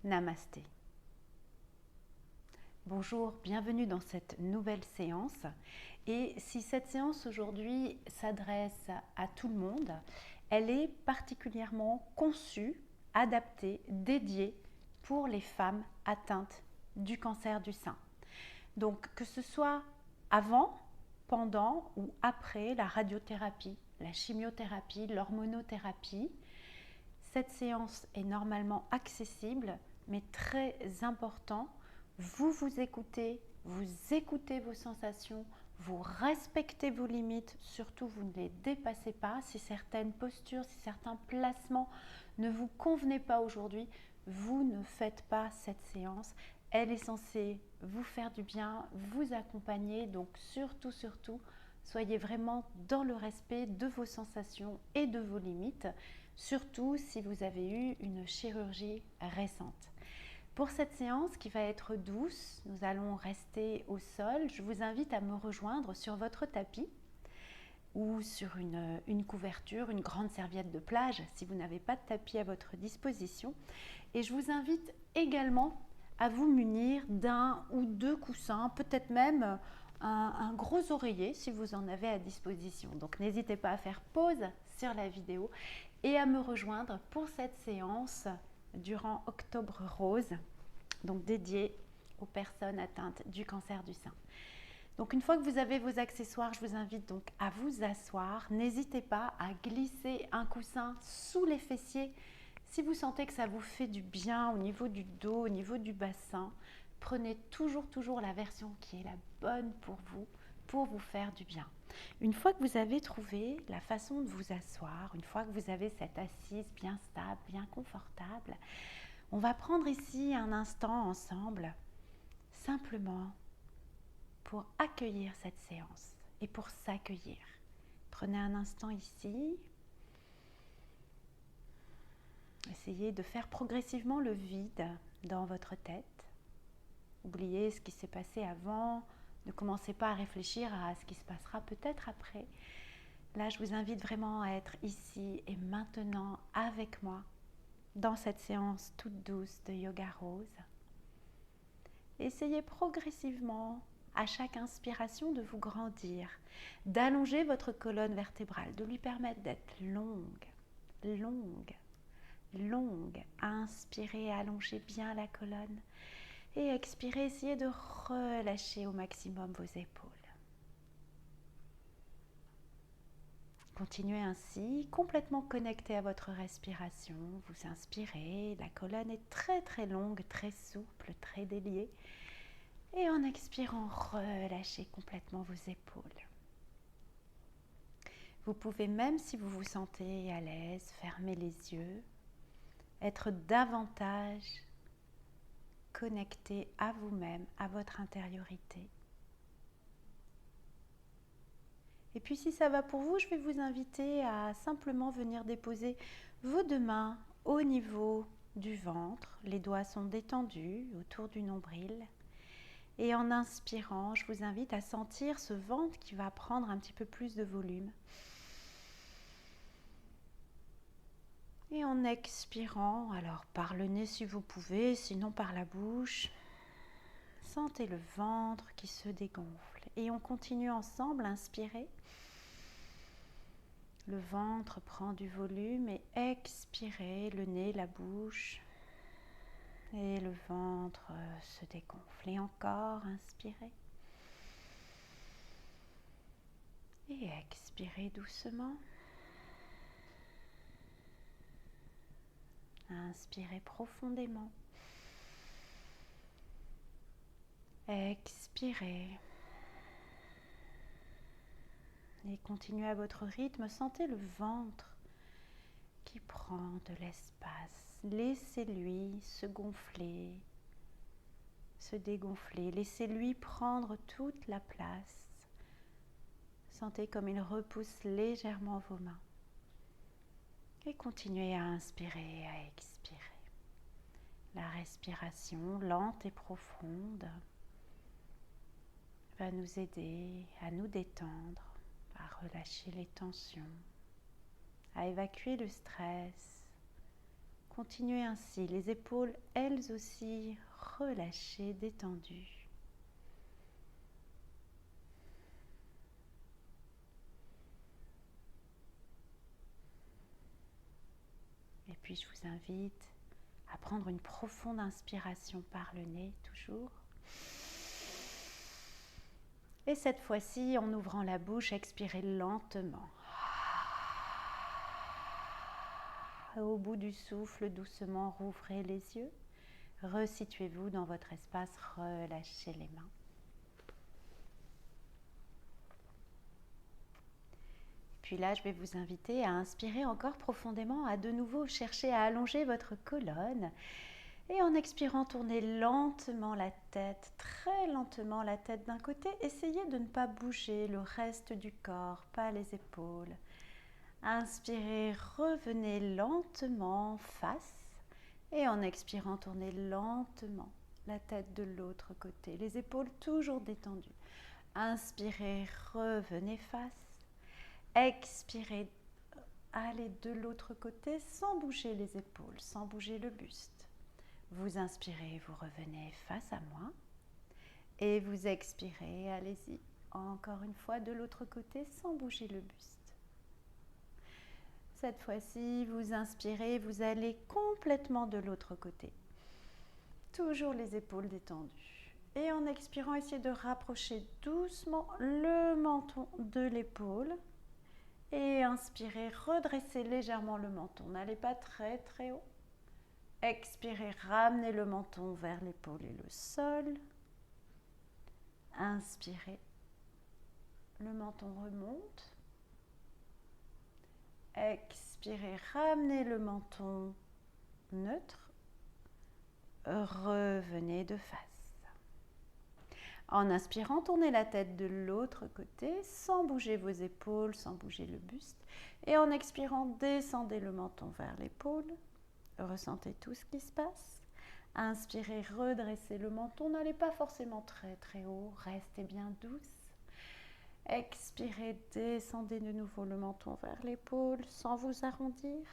Namasté. Bonjour, bienvenue dans cette nouvelle séance. Et si cette séance aujourd'hui s'adresse à tout le monde, elle est particulièrement conçue, adaptée, dédiée pour les femmes atteintes du cancer du sein. Donc que ce soit avant, pendant ou après la radiothérapie, la chimiothérapie, l'hormonothérapie, cette séance est normalement accessible, mais très important. Vous écoutez vos sensations, vous respectez vos limites, surtout vous ne les dépassez pas. Si certaines postures, si certains placements ne vous convenaient pas aujourd'hui, vous ne faites pas cette séance. Elle est censée vous faire du bien, vous accompagner, donc surtout, soyez vraiment dans le respect de vos sensations et de vos limites, surtout si vous avez eu une chirurgie récente. Pour cette séance qui va être douce, nous allons rester au sol. Je vous invite à me rejoindre sur votre tapis ou sur une couverture, une grande serviette de plage si vous n'avez pas de tapis à votre disposition. Et je vous invite également à vous munir d'un ou deux coussins, peut-être même un gros oreiller si vous en avez à disposition. Donc n'hésitez pas à faire pause sur la vidéo et à me rejoindre pour cette séance durant Octobre Rose, donc dédiée aux personnes atteintes du cancer du sein. Donc une fois que vous avez vos accessoires, je vous invite donc à vous asseoir. N'hésitez pas à glisser un coussin sous les fessiers si vous sentez que ça vous fait du bien au niveau du dos, au niveau du bassin. Prenez toujours la version qui est la bonne pour vous faire du bien. Une fois que vous avez trouvé la façon de vous asseoir, une fois que vous avez cette assise bien stable, bien confortable, on va prendre ici un instant ensemble, simplement pour accueillir cette séance et pour s'accueillir. Prenez un instant ici. Essayez de faire progressivement le vide dans votre tête. Oubliez ce qui s'est passé avant. Ne commencez pas à réfléchir à ce qui se passera peut-être après. Là, je vous invite vraiment à être ici et maintenant avec moi dans cette séance toute douce de Yoga Rose. Essayez progressivement, à chaque inspiration, de vous grandir, d'allonger votre colonne vertébrale, de lui permettre d'être longue. Inspirez, allongez bien la colonne et expirez, essayez de relâcher au maximum vos épaules. Continuez ainsi, complètement connecté à votre respiration. Vous inspirez, la colonne est très longue, très souple, très déliée. Et en expirant, relâchez complètement vos épaules. Vous pouvez même, si vous vous sentez à l'aise, fermer les yeux, être davantage connecté à vous-même, à votre intériorité. Et puis si ça va pour vous, je vais vous inviter à simplement venir déposer vos deux mains au niveau du ventre. Les doigts sont détendus autour du nombril. Et en inspirant, je vous invite à sentir ce ventre qui va prendre un petit peu plus de volume. Et en expirant, alors par le nez si vous pouvez, sinon par la bouche, sentez le ventre qui se dégonfle. Et on continue ensemble, inspirez. Le ventre prend du volume et expirez, le nez, la bouche. Et le ventre se dégonfle. Et encore, inspirez. Et expirez doucement. Inspirez profondément. Expirez. Et continuez à votre rythme. Sentez le ventre qui prend de l'espace. Laissez-lui se gonfler, se dégonfler. Laissez-lui prendre toute la place. Sentez comme il repousse légèrement vos mains. Et continuez à inspirer et à expirer. La respiration lente et profonde va nous aider à nous détendre, à relâcher les tensions, à évacuer le stress Continuez ainsi, les épaules, elles aussi, relâchées, détendues. Et puis je vous invite à prendre une profonde inspiration par le nez, toujours. Et cette fois-ci, en ouvrant la bouche, expirez lentement. Au bout du souffle, doucement, rouvrez les yeux. Resituez-vous dans votre espace, relâchez les mains. Puis là, je vais vous inviter à inspirer encore profondément, à de nouveau chercher à allonger votre colonne. Et en expirant, tournez lentement la tête, très lentement la tête d'un côté. Essayez de ne pas bouger le reste du corps, pas les épaules. Inspirez, revenez lentement face. Et en expirant, tournez lentement la tête de l'autre côté. Les épaules toujours détendues. Inspirez, revenez face. Expirez, allez de l'autre côté sans bouger les épaules, sans bouger le buste. Vous inspirez, vous revenez face à moi. Et vous expirez, allez-y, encore une fois de l'autre côté sans bouger le buste. Cette fois-ci, vous inspirez, vous allez complètement de l'autre côté. Toujours les épaules détendues. Et en expirant, essayez de rapprocher doucement le menton de l'épaule. Et inspirez, redressez légèrement le menton. N'allez pas très très haut. Expirez, ramenez le menton vers l'épaule et le sol. Inspirez, le menton remonte. Expirez, ramenez le menton neutre. Revenez de face. En inspirant, tournez la tête de l'autre côté sans bouger vos épaules, sans bouger le buste. Et en expirant, descendez le menton vers l'épaule. Ressentez tout ce qui se passe. Inspirez, redressez le menton. N'allez pas forcément très très haut. Restez bien douce. Expirez, descendez de nouveau le menton vers l'épaule sans vous arrondir.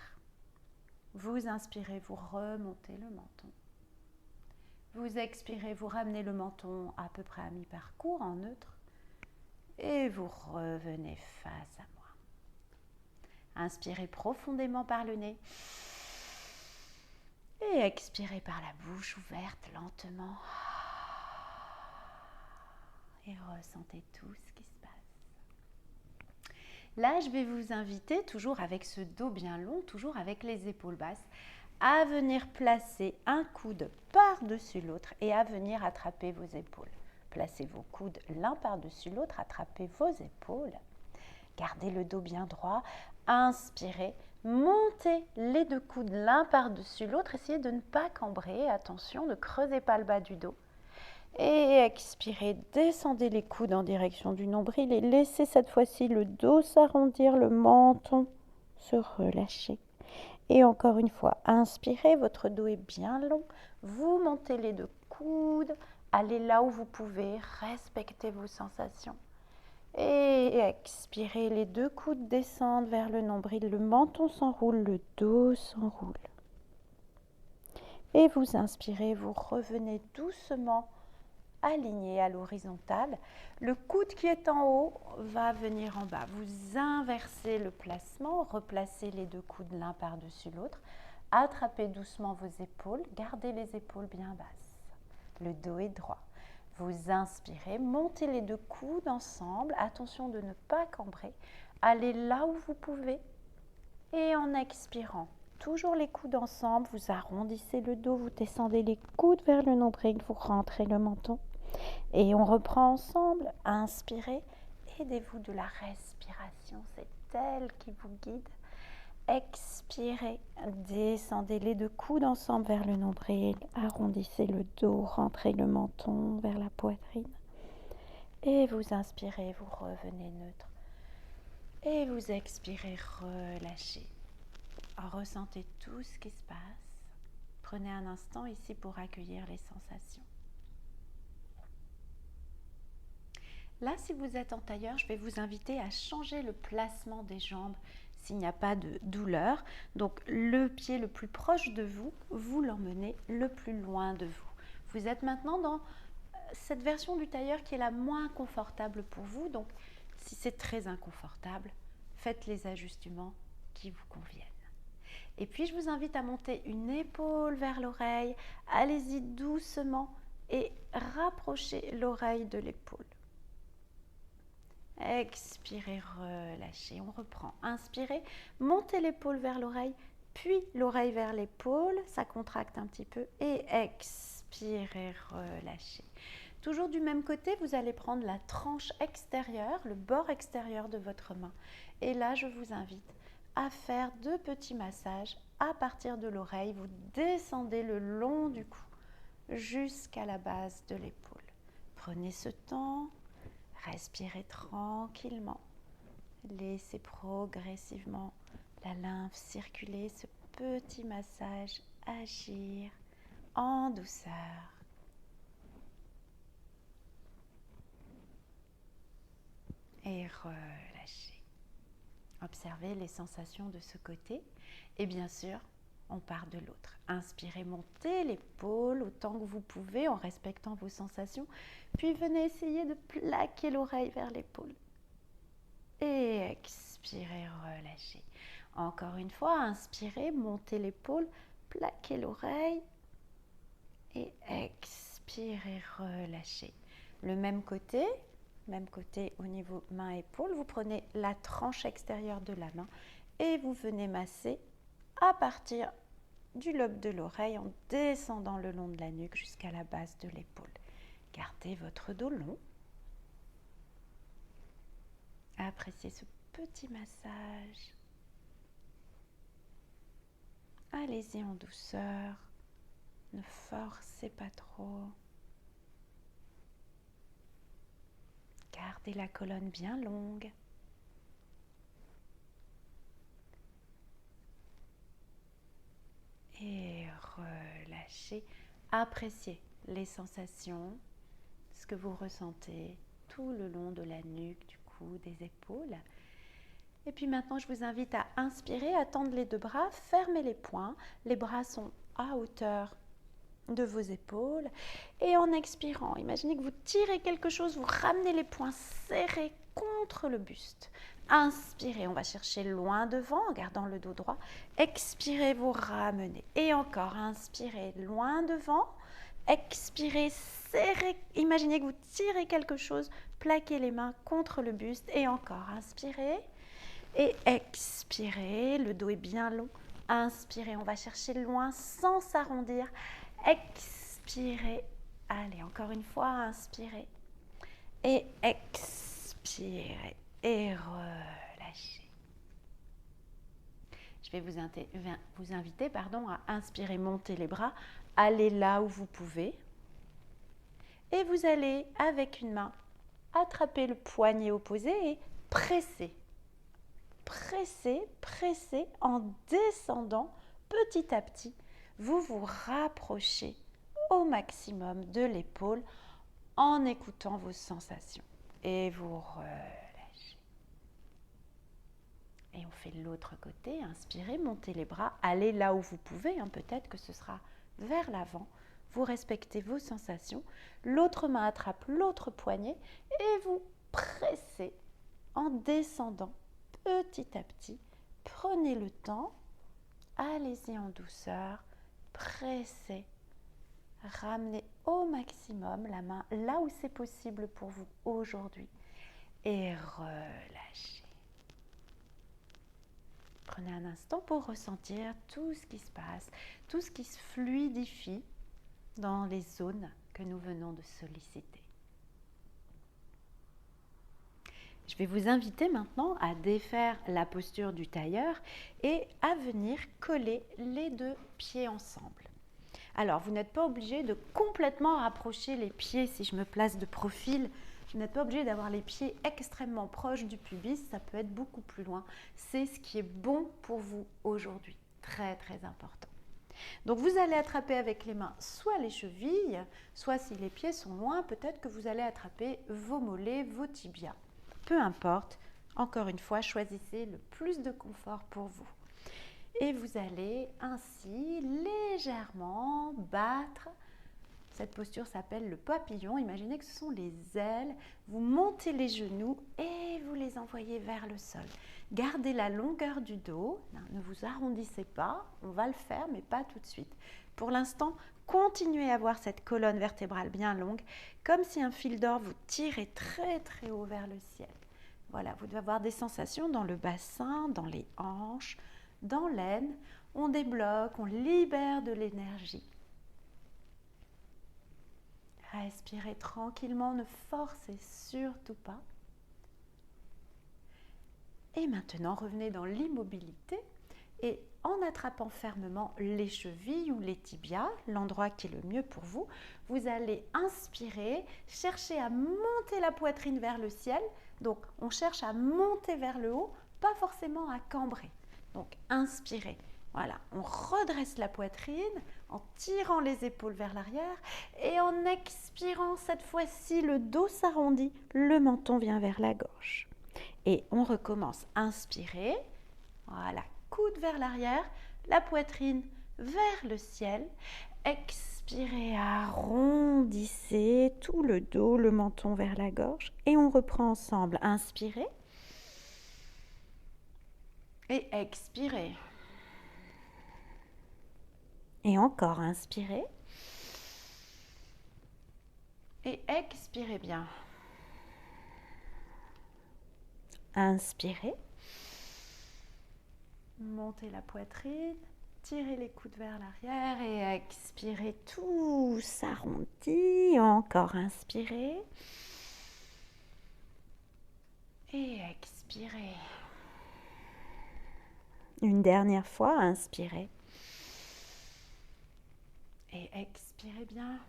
Vous inspirez, vous remontez le menton. Vous expirez, vous ramenez le menton à peu près à mi-parcours en neutre. Et vous revenez face à moi. Inspirez profondément par le nez. Et expirez par la bouche ouverte lentement. Et ressentez tout ce qui se passe. Là, je vais vous inviter, toujours avec ce dos bien long, toujours avec les épaules basses, à venir placer un coude par-dessus l'autre et à venir attraper vos épaules. Placez vos coudes l'un par-dessus l'autre, attrapez vos épaules. Gardez le dos bien droit. Inspirez. Montez les deux coudes l'un par-dessus l'autre. Essayez de ne pas cambrer. Attention, ne creusez pas le bas du dos. Et expirez. Descendez les coudes en direction du nombril et laissez cette fois-ci le dos s'arrondir, le menton se relâcher. Et encore une fois, inspirez. Votre dos est bien long. Vous montez les deux coudes. Allez là où vous pouvez. Respectez vos sensations. Et expirez, les deux coudes descendent vers le nombril, le menton s'enroule, le dos s'enroule. Et vous inspirez, vous revenez doucement aligné à l'horizontale. Le coude qui est en haut va venir en bas. Vous inversez le placement, replacez les deux coudes l'un par-dessus l'autre. Attrapez doucement vos épaules, gardez les épaules bien basses. Le dos est droit. Vous inspirez, montez les deux coudes ensemble. Attention de ne pas cambrer. Allez là où vous pouvez. Et en expirant, toujours les coudes ensemble, vous arrondissez le dos, vous descendez les coudes vers le nombril, vous rentrez le menton. Et on reprend ensemble. Inspirez, aidez-vous de la respiration, c'est elle qui vous guide. Expirez, descendez les deux coudes ensemble vers le nombril, arrondissez le dos, rentrez le menton vers la poitrine. Et vous inspirez, vous revenez neutre. Et vous expirez, relâchez. Ressentez tout ce qui se passe. Prenez un instant ici pour accueillir les sensations. Là, si vous êtes en tailleur, je vais vous inviter à changer le placement des jambes. s'il n'y a pas de douleur. Donc le pied le plus proche de vous, vous l'emmenez le plus loin de vous. Vous êtes maintenant dans cette version du tailleur qui est la moins confortable pour vous. Donc si c'est très inconfortable, faites les ajustements qui vous conviennent. Et puis je vous invite à monter une épaule vers l'oreille. Allez-y doucement et rapprochez l'oreille de l'épaule. Expirez, relâchez. On reprend. Inspirez, montez l'épaule vers l'oreille, puis l'oreille vers l'épaule. Ça contracte un petit peu. Et expirez, relâchez. Toujours du même côté, vous allez prendre la tranche extérieure, le bord extérieur de votre main. Et là, je vous invite à faire 2 petits massages à partir de l'oreille. Vous descendez le long du cou jusqu'à la base de l'épaule. Prenez ce temps. Respirez tranquillement. Laissez progressivement la lymphe circuler, ce petit massage agir en douceur. Et relâchez. Observez les sensations de ce côté et bien sûr, on part de l'autre. Inspirez, montez l'épaule autant que vous pouvez en respectant vos sensations. Puis venez essayer de plaquer l'oreille vers l'épaule. Et expirez, relâchez. Encore une fois, inspirez, montez l'épaule, plaquez l'oreille. Et expirez, relâchez. Le même côté au niveau main-épaule, vous prenez la tranche extérieure de la main et vous venez masser à partir du lobe de l'oreille en descendant le long de la nuque jusqu'à la base de l'épaule. Gardez votre dos long. Appréciez ce petit massage. Allez-y en douceur. Ne forcez pas trop. Gardez la colonne bien longue. Et relâchez. Appréciez les sensations, ce que vous ressentez tout le long de la nuque, du cou, des épaules. Et puis maintenant, je vous invite à inspirer, à tendre les 2 bras, fermez les poings. Les bras sont à hauteur de vos épaules. Et en expirant, imaginez que vous tirez quelque chose, vous ramenez les poings serrés contre le buste. Inspirez, on va chercher loin devant en gardant le dos droit. Expirez, vous ramenez. Et encore, inspirez loin devant. Expirez, serrez. Imaginez que vous tirez quelque chose, plaquez les mains contre le buste. Et encore, inspirez. Et expirez, le dos est bien long. Inspirez, on va chercher loin sans s'arrondir. Expirez. Allez, encore une fois, inspirez. Et expirez. Et relâchez. Je vais vous inviter à inspirer, monter les bras, aller là où vous pouvez. Et vous allez, avec une main, attraper le poignet opposé et presser. Pressez, pressez en descendant petit à petit. Vous vous rapprochez au maximum de l'épaule en écoutant vos sensations. Et vous relâchez. Et on fait l'autre côté. Inspirez, montez les bras. Allez là où vous pouvez. Peut-être que ce sera vers l'avant. Vous respectez vos sensations. L'autre main attrape l'autre poignet et vous pressez en descendant petit à petit. Prenez le temps. Allez-y en douceur. Pressez. Ramenez au maximum la main là où c'est possible pour vous aujourd'hui. Et relâchez. Prenez un instant pour ressentir tout ce qui se passe, tout ce qui se fluidifie dans les zones que nous venons de solliciter. Je vais vous inviter maintenant à défaire la posture du tailleur et à venir coller les 2 pieds ensemble. Alors, vous n'êtes pas obligé de complètement rapprocher les pieds si je me place de profil. Vous n'êtes pas obligé d'avoir les pieds extrêmement proches du pubis, ça peut être beaucoup plus loin. C'est ce qui est bon pour vous aujourd'hui, très très important. Donc vous allez attraper avec les mains soit les chevilles, soit si les pieds sont loin, peut-être que vous allez attraper vos mollets, vos tibias. Peu importe, Encore une fois, choisissez le plus de confort pour vous. Et vous allez ainsi légèrement battre. Cette posture s'appelle le papillon. Imaginez que ce sont les ailes. Vous montez les genoux et vous les envoyez vers le sol. Gardez la longueur du dos. Ne vous arrondissez pas. On va le faire, mais pas tout de suite. Pour l'instant, continuez à avoir cette colonne vertébrale bien longue, comme si un fil d'or vous tirait très très haut vers le ciel. Voilà, vous devez avoir des sensations dans le bassin, dans les hanches, dans l'aine. On débloque, on libère de l'énergie. Respirez tranquillement, ne forcez surtout pas. Et maintenant, revenez dans l'immobilité et en attrapant fermement les chevilles ou les tibias, l'endroit qui est le mieux pour vous, vous allez inspirer, chercher à monter la poitrine vers le ciel. Donc, on cherche à monter vers le haut, pas forcément à cambrer. Donc, inspirez. Voilà, on redresse la poitrine en tirant les épaules vers l'arrière et en expirant, cette fois-ci, le dos s'arrondit, le menton vient vers la gauche. Et on recommence. Inspirez, voilà, coude vers l'arrière, la poitrine vers le ciel. Expirez, arrondissez tout le dos, le menton vers la gorge. Et on reprend ensemble. Inspirez et expirez. Et encore, inspirez. Et expirez bien. Inspirez. Montez la poitrine. Tirez les coudes vers l'arrière et expirez. Tout s'arrondit. Encore, inspirez. Et expirez. Une dernière fois, inspirez. Et expirez bien.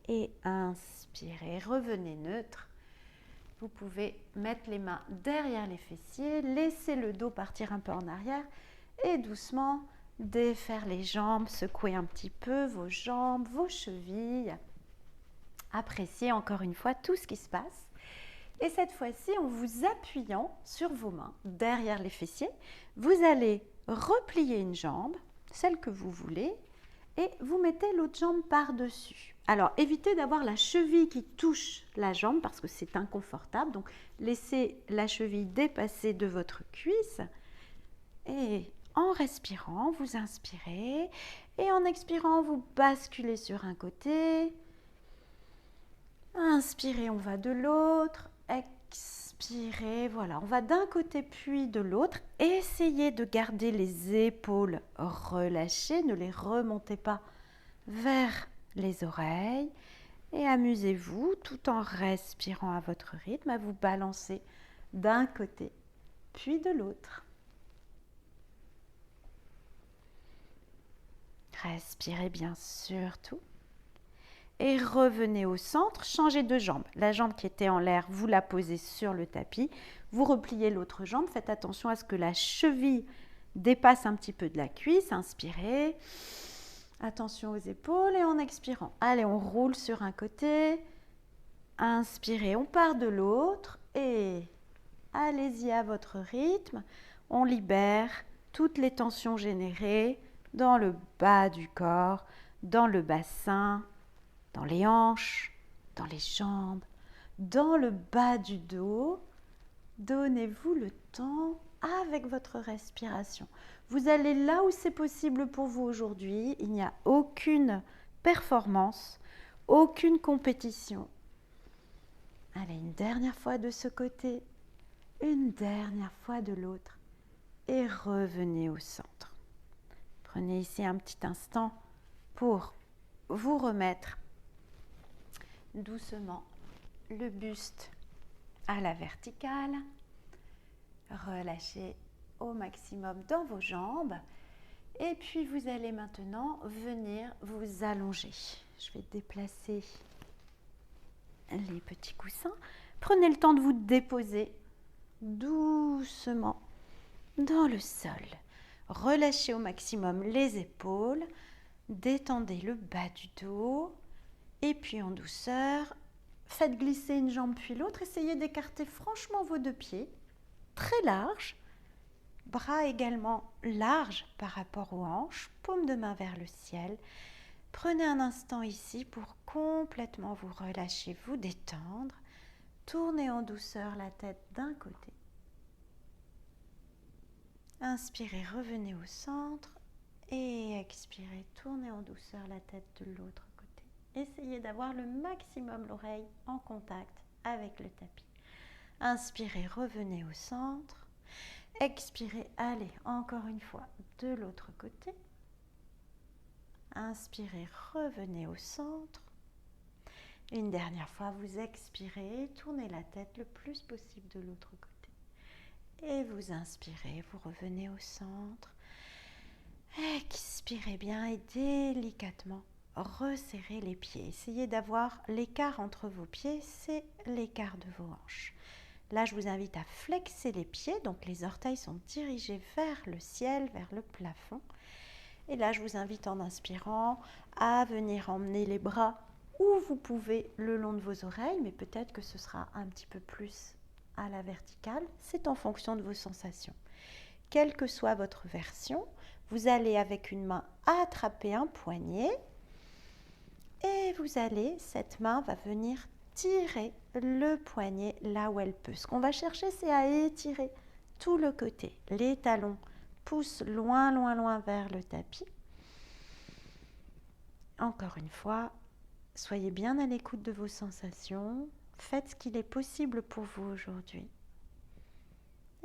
Et inspirez. Revenez neutre. Vous pouvez mettre les mains derrière les fessiers, laisser le dos partir un peu en arrière et doucement défaire les jambes, secouer un petit peu vos jambes, vos chevilles. Appréciez encore une fois tout ce qui se passe. Et cette fois-ci, en vous appuyant sur vos mains derrière les fessiers, vous allez replier une jambe, celle que vous voulez, et vous mettez l'autre jambe par-dessus. Alors, évitez d'avoir la cheville qui touche la jambe parce que c'est inconfortable. Donc, laissez la cheville dépasser de votre cuisse. Et en respirant, vous inspirez. Et en expirant, vous basculez sur un côté. Inspirez, on va de l'autre. Expirez, voilà, on va d'un côté puis de l'autre. Essayez de garder les épaules relâchées, ne les remontez pas vers les oreilles et amusez-vous tout en respirant à votre rythme, à vous balancer d'un côté puis de l'autre. Respirez bien surtout. Et revenez au centre, changez de jambe. La jambe qui était en l'air, vous la posez sur le tapis. Vous repliez l'autre jambe. Faites attention à ce que la cheville dépasse un petit peu de la cuisse. Inspirez. Attention aux épaules et en expirant. Allez, on roule sur un côté. Inspirez, on part de l'autre. Et allez-y à votre rythme. On libère toutes les tensions générées dans le bas du corps, dans le bassin, dans les hanches, dans les jambes, dans le bas du dos. Donnez-vous le temps avec votre respiration. Vous allez là où c'est possible pour vous aujourd'hui. Il n'y a aucune performance, aucune compétition. Allez, une dernière fois de ce côté, une dernière fois de l'autre et revenez au centre. Prenez ici un petit instant pour vous remettre doucement le buste à la verticale. Relâchez au maximum dans vos jambes. Et puis vous allez maintenant venir vous allonger. Je vais déplacer les petits coussins. Prenez le temps de vous déposer doucement dans le sol. Relâchez au maximum les épaules. Détendez le bas du dos. Et puis en douceur, Faites glisser une jambe puis l'autre. Essayez d'écarter franchement vos deux pieds, très larges. Bras également larges par rapport aux hanches, paume de main vers le ciel. Prenez un instant ici pour complètement vous relâcher, vous détendre. Tournez en douceur la tête d'un côté. Inspirez, revenez au centre et expirez, tournez en douceur la tête de l'autre côté. Essayez d'avoir le maximum l'oreille en contact avec le tapis. Inspirez, revenez au centre. Expirez, allez encore une fois de l'autre côté. Inspirez, revenez au centre. Une dernière fois, vous expirez, tournez la tête le plus possible de l'autre côté. Et vous inspirez, vous revenez au centre. Expirez bien et délicatement resserrez les pieds. Essayez d'avoir l'écart entre vos pieds, c'est l'écart de vos hanches. Là, je vous invite à flexer les pieds, donc les orteils sont dirigés vers le ciel, vers le plafond. Et là, je vous invite en inspirant à venir emmener les bras où vous pouvez le long de vos oreilles, mais peut-être que ce sera un petit peu plus à la verticale. C'est en fonction de vos sensations. Quelle que soit votre version, vous allez avec une main attraper un poignet et vous allez, cette main va venir tirer le poignet là où elle peut. Ce qu'on va chercher, c'est à étirer tout le côté. Les talons poussent loin, loin, loin vers le tapis. Encore une fois, soyez bien à l'écoute de vos sensations. Faites ce qu'il est possible pour vous aujourd'hui.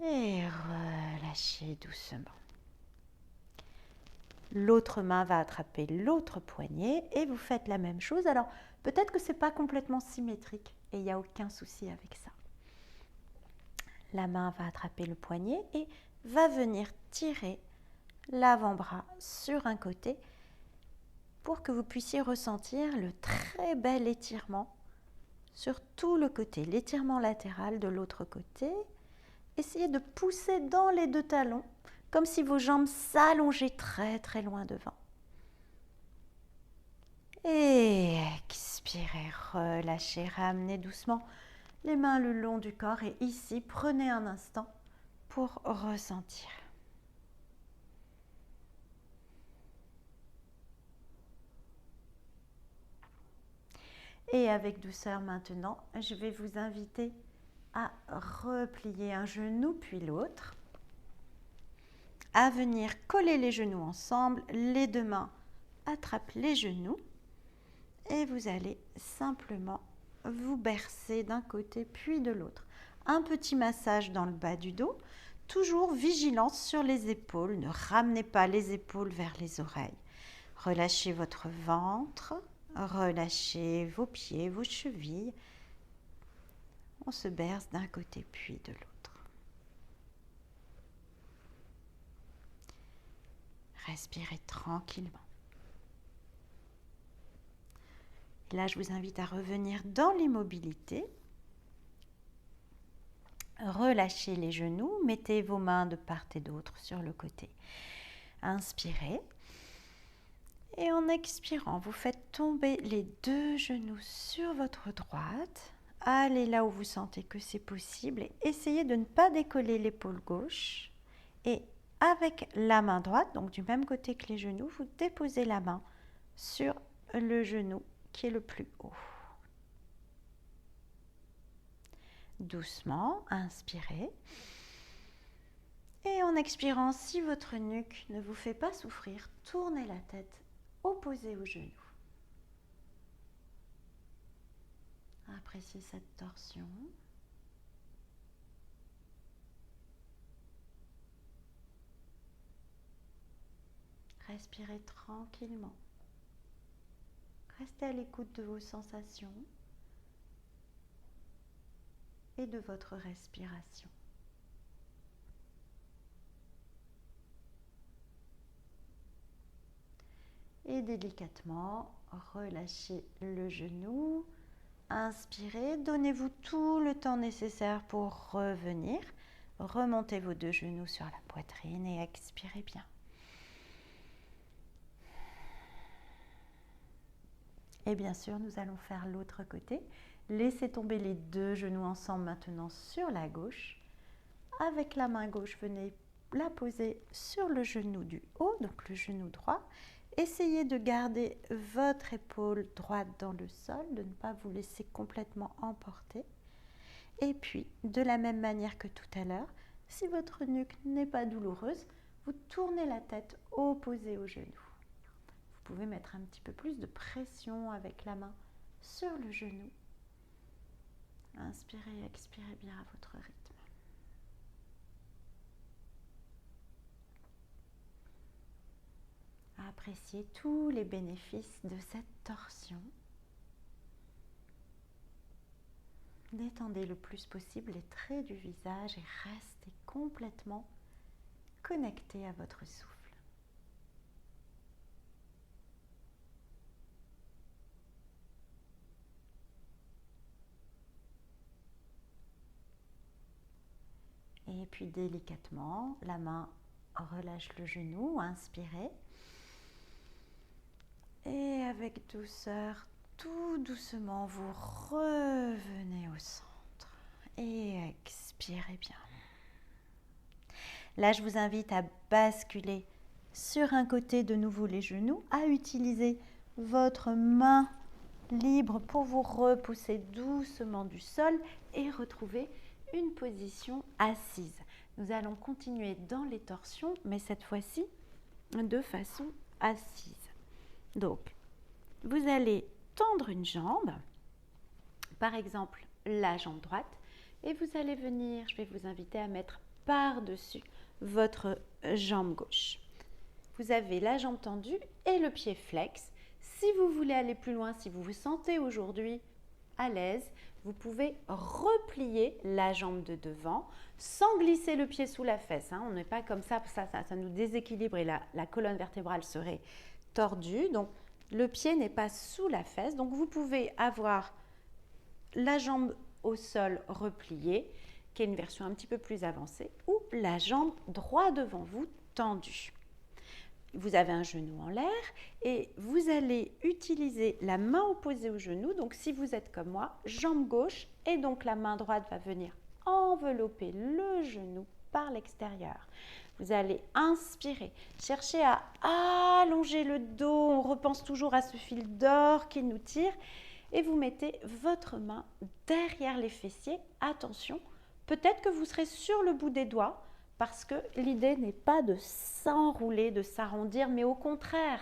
Et relâchez doucement. L'autre main va attraper l'autre poignet et vous faites la même chose. Alors, peut-être que ce n'est pas complètement symétrique et il n'y a aucun souci avec ça. La main va attraper le poignet et va venir tirer l'avant-bras sur un côté pour que vous puissiez ressentir le très bel étirement sur tout le côté, l'étirement latéral de l'autre côté. Essayez de pousser dans les deux talons, comme si vos jambes s'allongeaient très très loin devant. Et expirez, relâchez, ramenez doucement les mains le long du corps et ici, prenez un instant pour ressentir. Et avec douceur maintenant, je vais vous inviter à replier un genou puis l'autre, à venir coller les genoux ensemble, les deux mains attrapent les genoux et vous allez simplement vous bercer d'un côté puis de l'autre. Un petit massage dans le bas du dos, toujours vigilance sur les épaules, ne ramenez pas les épaules vers les oreilles. Relâchez votre ventre, relâchez vos pieds, vos chevilles. On se berce d'un côté puis de l'autre. Respirez tranquillement. Là, je vous invite à revenir dans l'immobilité. Relâchez les genoux, mettez vos mains de part et d'autre sur le côté. Inspirez. Et en expirant, vous faites tomber les deux genoux sur votre droite. Allez là où vous sentez que c'est possible et essayez de ne pas décoller l'épaule gauche. Et avec la main droite, donc du même côté que les genoux, vous déposez la main sur le genou qui est le plus haut. Doucement, inspirez. Et en expirant, si votre nuque ne vous fait pas souffrir, tournez la tête opposée au genou. Appréciez cette torsion. Respirez tranquillement. Restez à l'écoute de vos sensations et de votre respiration. Et délicatement, relâchez le genou. Inspirez, donnez-vous tout le temps nécessaire pour revenir. Remontez vos deux genoux sur la poitrine et expirez bien. Et bien sûr, nous allons faire l'autre côté. Laissez tomber les deux genoux ensemble maintenant sur la gauche. Avec la main gauche, venez la poser sur le genou du haut, donc le genou droit. Essayez de garder votre épaule droite dans le sol, de ne pas vous laisser complètement emporter. Et puis, de la même manière que tout à l'heure, si votre nuque n'est pas douloureuse, vous tournez la tête opposée au genou. Vous pouvez mettre un petit peu plus de pression avec la main sur le genou. Inspirez et expirez bien à votre rythme. Appréciez tous les bénéfices de cette torsion. Détendez le plus possible les traits du visage et restez complètement connecté à votre souffle. Et puis délicatement, la main relâche le genou, inspirez. Et avec douceur, tout doucement, vous revenez au centre et expirez bien. Là, je vous invite à basculer sur un côté de nouveau les genoux, à utiliser votre main libre pour vous repousser doucement du sol et retrouver une position assise. Nous allons continuer dans les torsions, mais cette fois-ci de façon assise. Donc, vous allez tendre une jambe, par exemple la jambe droite, et vous allez venir, je vais vous inviter à mettre par-dessus votre jambe gauche. Vous avez la jambe tendue et le pied flex. Si vous voulez aller plus loin, si vous vous sentez aujourd'hui à l'aise, vous pouvez replier la jambe de devant sans glisser le pied sous la fesse. On n'est pas comme ça, ça nous déséquilibre et la colonne vertébrale serait tordue. Donc, le pied n'est pas sous la fesse. Donc, vous pouvez avoir la jambe au sol repliée, qui est une version un petit peu plus avancée, ou la jambe droit devant vous tendue. Vous avez un genou en l'air et vous allez utiliser la main opposée au genou. Donc, si vous êtes comme moi, jambe gauche et donc la main droite va venir envelopper le genou par l'extérieur. Vous allez inspirer, chercher à allonger le dos. On repense toujours à ce fil d'or qui nous tire et vous mettez votre main derrière les fessiers. Attention, peut-être que vous serez sur le bout des doigts, parce que l'idée n'est pas de s'enrouler, de s'arrondir, mais au contraire,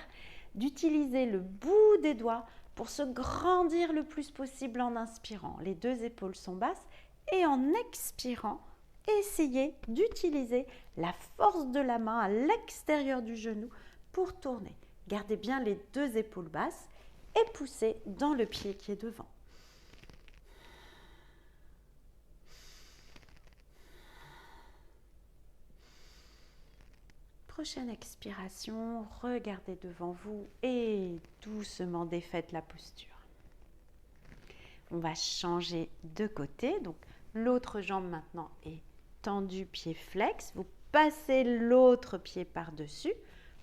d'utiliser le bout des doigts pour se grandir le plus possible en inspirant. Les deux épaules sont basses et en expirant, essayez d'utiliser la force de la main à l'extérieur du genou pour tourner. Gardez bien les deux épaules basses et poussez dans le pied qui est devant. Prochaine expiration, regardez devant vous et doucement défaites la posture. On va changer de côté. Donc, l'autre jambe maintenant est tendue, pied flex. Vous passez l'autre pied par-dessus.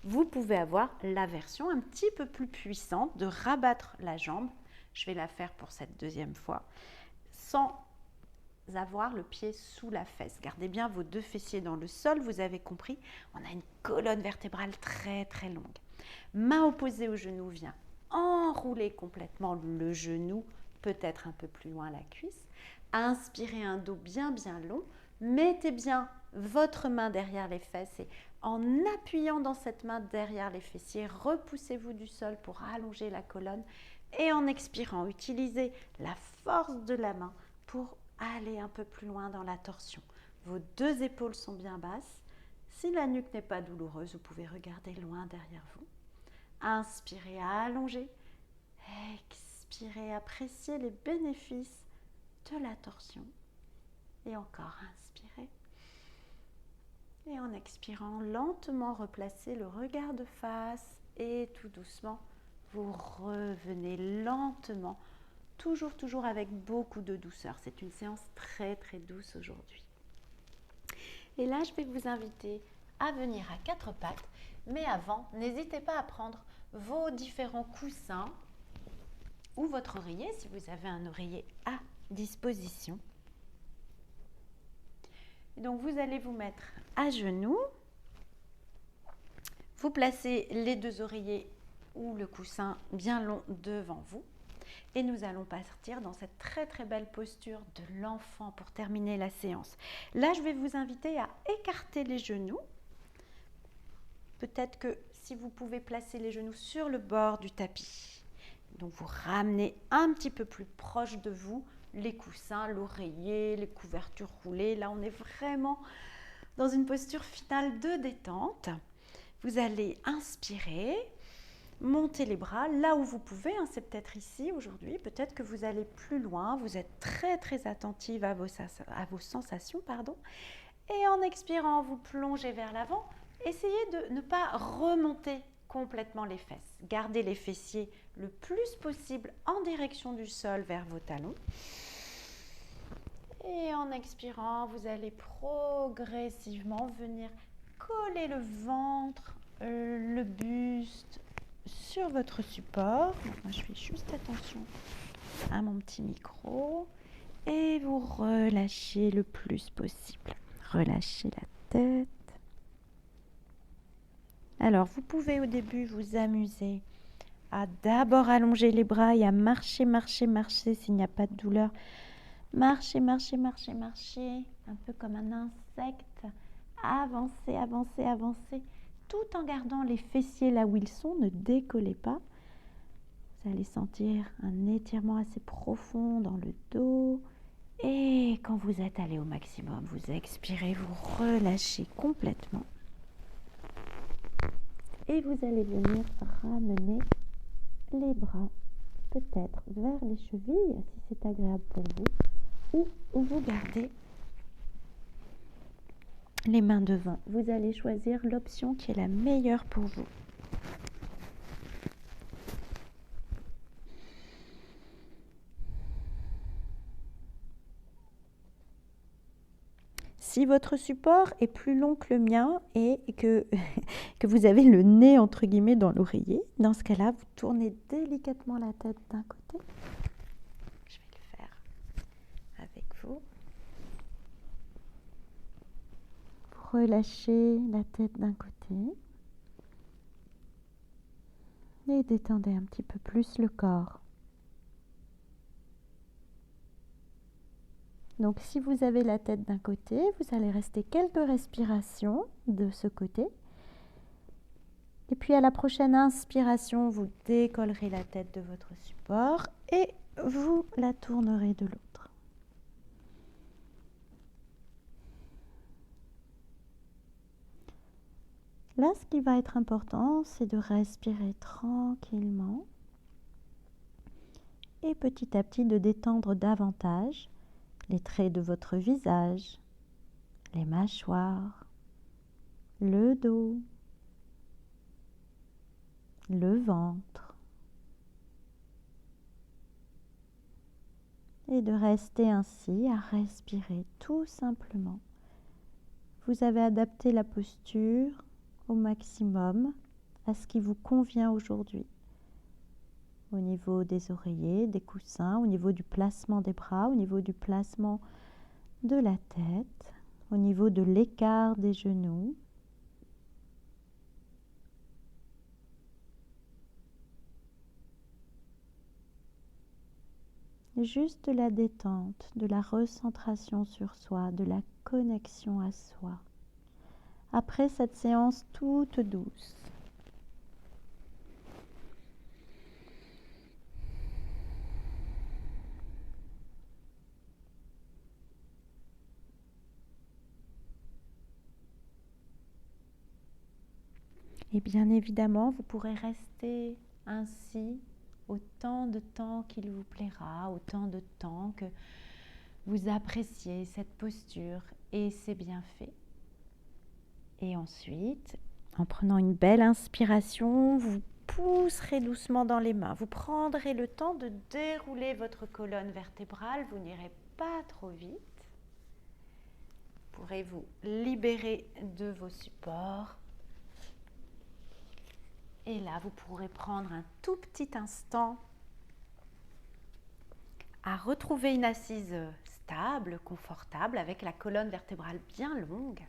Vous pouvez avoir la version un petit peu plus puissante de rabattre la jambe. Je vais la faire pour cette deuxième fois, sans avoir le pied sous la fesse. Gardez bien vos deux fessiers dans le sol, vous avez compris, on a une colonne vertébrale très très longue. Main opposée au genou vient enrouler complètement le genou, peut-être un peu plus loin la cuisse. Inspirez un dos bien bien long, mettez bien votre main derrière les fesses et en appuyant dans cette main derrière les fessiers, repoussez-vous du sol pour allonger la colonne et en expirant, utilisez la force de la main pour aller un peu plus loin dans la torsion. Vos deux épaules sont bien basses. Si la nuque n'est pas douloureuse, vous pouvez regarder loin derrière vous. Inspirez, allongez. Expirez, appréciez les bénéfices de la torsion. Et encore, inspirez. Et en expirant, lentement replacez le regard de face et tout doucement, vous revenez lentement. Toujours avec beaucoup de douceur. C'est une séance très très douce aujourd'hui. Et là, je vais vous inviter à venir à quatre pattes. Mais avant, n'hésitez pas à prendre vos différents coussins ou votre oreiller si vous avez un oreiller à disposition. Donc vous allez vous mettre à genoux, vous placez les deux oreillers ou le coussin bien long devant vous et nous allons partir dans cette très très belle posture de l'enfant pour terminer la séance. Là, je vais vous inviter à écarter les genoux. Peut-être que si vous pouvez placer les genoux sur le bord du tapis, donc vous ramenez un petit peu plus proche de vous les coussins, l'oreiller, les couvertures roulées. Là, on est vraiment dans une posture finale de détente. Vous allez inspirer, monter les bras là où vous pouvez. C'est peut-être ici aujourd'hui, peut-être que vous allez plus loin. Vous êtes très très attentive à vos sensations. Et en expirant, vous plongez vers l'avant. Essayez de ne pas remonter complètement les fesses. Gardez les fessiers le plus possible en direction du sol vers vos talons. Et en expirant, vous allez progressivement venir coller le ventre, le buste sur votre support. Donc moi, je fais juste attention à mon petit micro. Et vous relâchez le plus possible. Relâchez la tête. Alors, vous pouvez au début vous amuser à d'abord allonger les bras et à marcher, marcher, marcher s'il n'y a pas de douleur. Marcher, marcher, marcher, marcher, un peu comme un insecte. Avancer, avancer, avancer, tout en gardant les fessiers là où ils sont. Ne décollez pas. Vous allez sentir un étirement assez profond dans le dos. Et quand vous êtes allé au maximum, vous expirez, vous relâchez complètement. Et vous allez venir ramener les bras peut-être vers les chevilles, si c'est agréable pour vous, ou vous gardez les mains devant. Vous allez choisir l'option qui est la meilleure pour vous. Si votre support est plus long que le mien et que vous avez le nez entre guillemets dans l'oreiller, dans ce cas-là, vous tournez délicatement la tête d'un côté. Je vais le faire avec vous. Vous relâchez la tête d'un côté et détendez un petit peu plus le corps. Donc si vous avez la tête d'un côté, vous allez rester quelques respirations de ce côté. Et puis à la prochaine inspiration, vous décollerez la tête de votre support et vous la tournerez de l'autre. Là, ce qui va être important, c'est de respirer tranquillement et petit à petit de détendre davantage les traits de votre visage, les mâchoires, le dos, le ventre. Et de rester ainsi à respirer tout simplement. Vous avez adapté la posture au maximum à ce qui vous convient aujourd'hui. Au niveau des oreillers, des coussins, au niveau du placement des bras, au niveau du placement de la tête, au niveau de l'écart des genoux. Juste de la détente, de la recentration sur soi, de la connexion à soi. Après cette séance toute douce. Et bien évidemment, vous pourrez rester ainsi autant de temps qu'il vous plaira, autant de temps que vous appréciez cette posture et ses bienfaits. Et ensuite, en prenant une belle inspiration, vous pousserez doucement dans les mains. Vous prendrez le temps de dérouler votre colonne vertébrale. Vous n'irez pas trop vite. Vous pourrez vous libérer de vos supports. Et là, vous pourrez prendre un tout petit instant à retrouver une assise stable, confortable, avec la colonne vertébrale bien longue.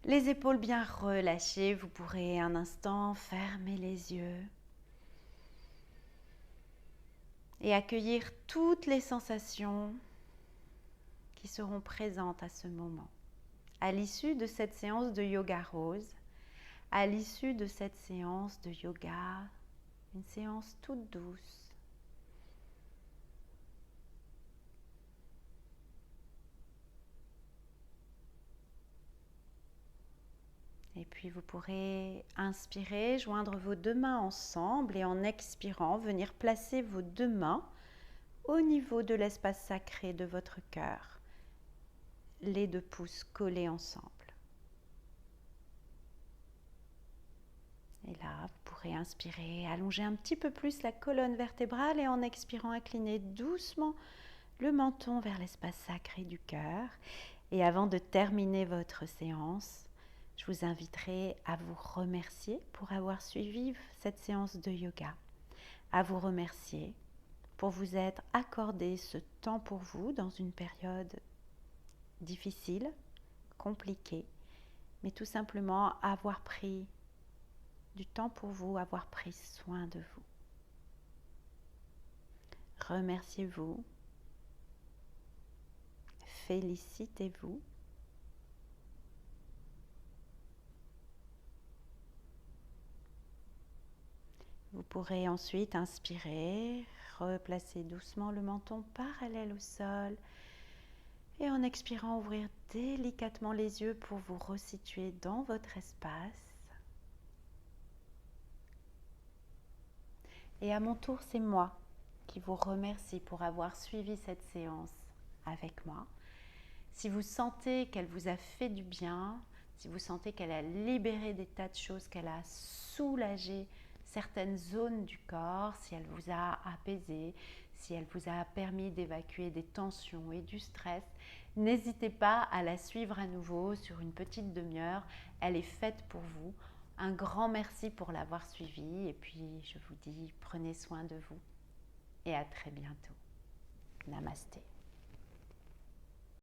Les épaules bien relâchées, vous pourrez un instant fermer les yeux et accueillir toutes les sensations qui seront présentes à ce moment. À l'issue de cette séance de yoga rose, à l'issue de cette séance de yoga, une séance toute douce, et puis vous pourrez inspirer, joindre vos deux mains ensemble et en expirant, venir placer vos deux mains au niveau de l'espace sacré de votre cœur, les deux pouces collés ensemble. Et là, vous pourrez inspirer, allonger un petit peu plus la colonne vertébrale et en expirant, incliner doucement le menton vers l'espace sacré du cœur. Et avant de terminer votre séance, je vous inviterai à vous remercier pour avoir suivi cette séance de yoga, à vous remercier pour vous être accordé ce temps pour vous dans une période difficile, compliquée, mais tout simplement avoir pris du temps pour vous, avoir pris soin de vous. Remerciez-vous, félicitez-vous. Vous pourrez ensuite inspirer, replacer doucement le menton parallèle au sol et en expirant, ouvrir délicatement les yeux pour vous resituer dans votre espace. Et à mon tour, c'est moi qui vous remercie pour avoir suivi cette séance avec moi. Si vous sentez qu'elle vous a fait du bien, si vous sentez qu'elle a libéré des tas de choses, qu'elle a soulagé certaines zones du corps, si elle vous a apaisé, si elle vous a permis d'évacuer des tensions et du stress, n'hésitez pas à la suivre à nouveau sur une petite demi-heure. Elle est faite pour vous. Un grand merci pour l'avoir suivie et puis je vous dis prenez soin de vous et à très bientôt. Namasté.